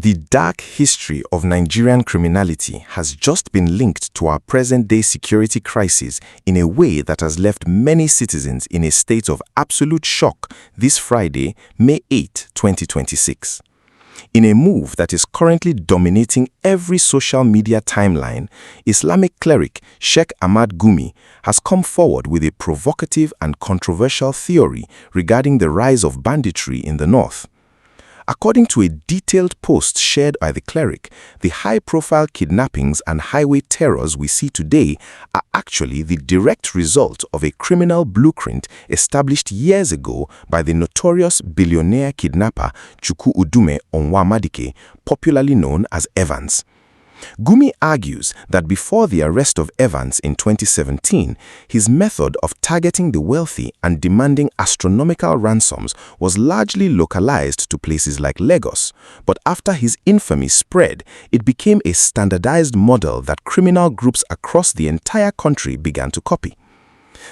The dark history of Nigerian criminality has just been linked to our present-day security crisis in a way that has left many citizens in a state of absolute shock this Friday, May 8, 2026. In a move that is currently dominating every social media timeline, Islamic cleric Sheikh Ahmad Gumi has come forward with a provocative and controversial theory regarding the rise of banditry in the north. According to a detailed post shared by the cleric, the high-profile kidnappings and highway terrors we see today are actually the direct result of a criminal blueprint established years ago by the notorious billionaire kidnapper Chukwudumeme Onwuamadike, popularly known as Evans. Gumi argues that before the arrest of Evans in 2017, his method of targeting the wealthy and demanding astronomical ransoms was largely localized to places like Lagos, but after his infamy spread, it became a standardized model that criminal groups across the entire country began to copy.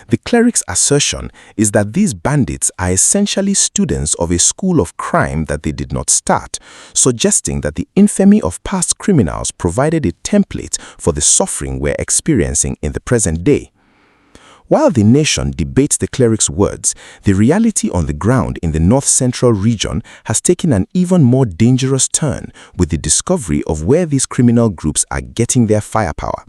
The cleric's assertion is that these bandits are essentially students of a school of crime that they did not start, suggesting that the infamy of past criminals provided a template for the suffering we're experiencing in the present day. While the nation debates the cleric's words, the reality on the ground in the north-central region has taken an even more dangerous turn with the discovery of where these criminal groups are getting their firepower.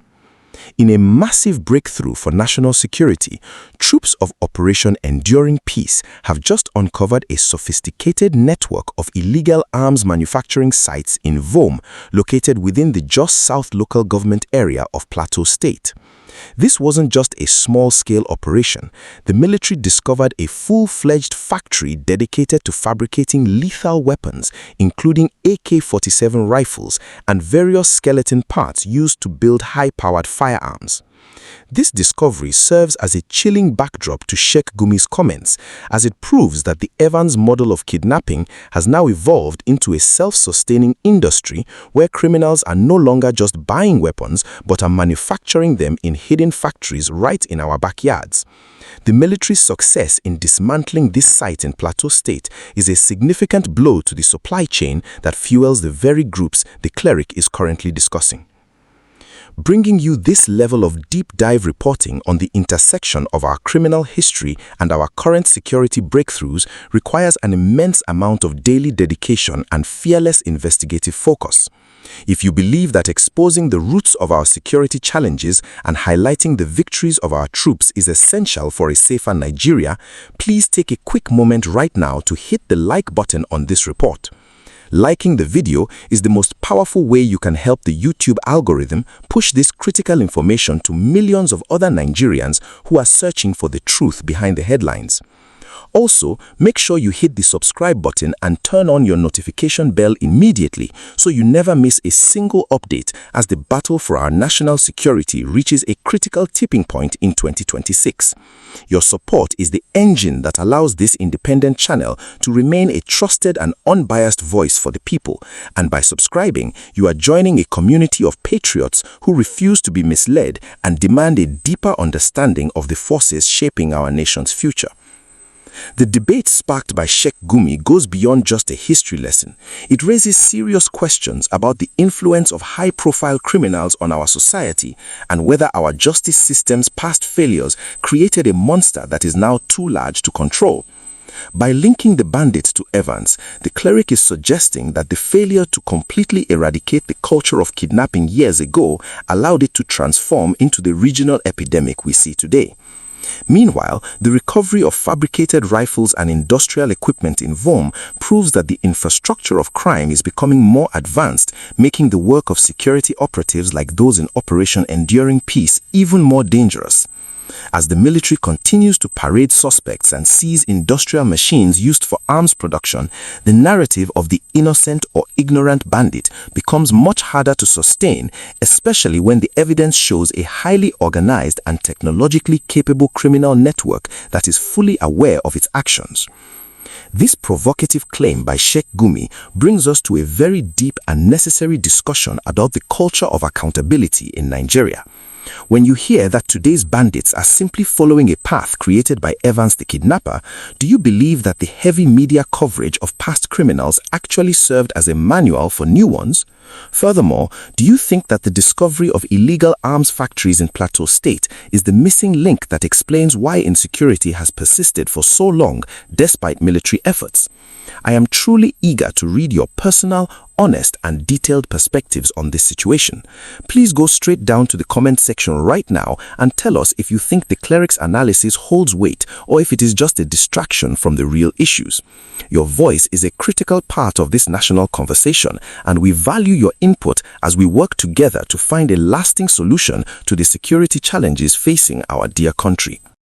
In a massive breakthrough for national security, troops of Operation Enduring Peace have just uncovered a sophisticated network of illegal arms manufacturing sites in Vom, located within the Jos South local government area of Plateau State. This wasn't just a small-scale operation. The military discovered a full-fledged factory dedicated to fabricating lethal weapons, including AK-47 rifles and various skeleton parts used to build high-powered firearms. This discovery serves as a chilling backdrop to Sheikh Gumi's comments, as it proves that the Evans model of kidnapping has now evolved into a self-sustaining industry where criminals are no longer just buying weapons but are manufacturing them in hidden factories right in our backyards. The military's success in dismantling this site in Plateau State is a significant blow to the supply chain that fuels the very groups the cleric is currently discussing. Bringing you this level of deep dive reporting on the intersection of our criminal history and our current security breakthroughs requires an immense amount of daily dedication and fearless investigative focus. If you believe that exposing the roots of our security challenges and highlighting the victories of our troops is essential for a safer Nigeria, please take a quick moment right now to hit the like button on this report. Liking the video is the most powerful way you can help the YouTube algorithm push this critical information to millions of other Nigerians who are searching for the truth behind the headlines. Also, make sure you hit the subscribe button and turn on your notification bell immediately so you never miss a single update as the battle for our national security reaches a critical tipping point in 2026. Your support is the engine that allows this independent channel to remain a trusted and unbiased voice for the people, and by subscribing, you are joining a community of patriots who refuse to be misled and demand a deeper understanding of the forces shaping our nation's future. The debate sparked by Sheikh Gumi goes beyond just a history lesson. It raises serious questions about the influence of high-profile criminals on our society and whether our justice system's past failures created a monster that is now too large to control. By linking the bandits to Evans, the cleric is suggesting that the failure to completely eradicate the culture of kidnapping years ago allowed it to transform into the regional epidemic we see today. Meanwhile, the recovery of fabricated rifles and industrial equipment in Vom proves that the infrastructure of crime is becoming more advanced, making the work of security operatives like those in Operation Enduring Peace even more dangerous. As the military continues to parade suspects and seize industrial machines used for arms production, the narrative of the innocent or ignorant bandit becomes much harder to sustain, especially when the evidence shows a highly organized and technologically capable criminal network that is fully aware of its actions. This provocative claim by Sheikh Gumi brings us to a very deep and necessary discussion about the culture of accountability in Nigeria. When you hear that today's bandits are simply following a path created by Evans the Kidnapper, do you believe that the heavy media coverage of past criminals actually served as a manual for new ones? Furthermore, do you think that the discovery of illegal arms factories in Plateau State is the missing link that explains why insecurity has persisted for so long despite military efforts? I am truly eager to read your personal, honest and detailed perspectives on this situation. Please go straight down to the comment section right now and tell us if you think the cleric's analysis holds weight or if it is just a distraction from the real issues. Your voice is a critical part of this national conversation, and we value your input as we work together to find a lasting solution to the security challenges facing our dear country.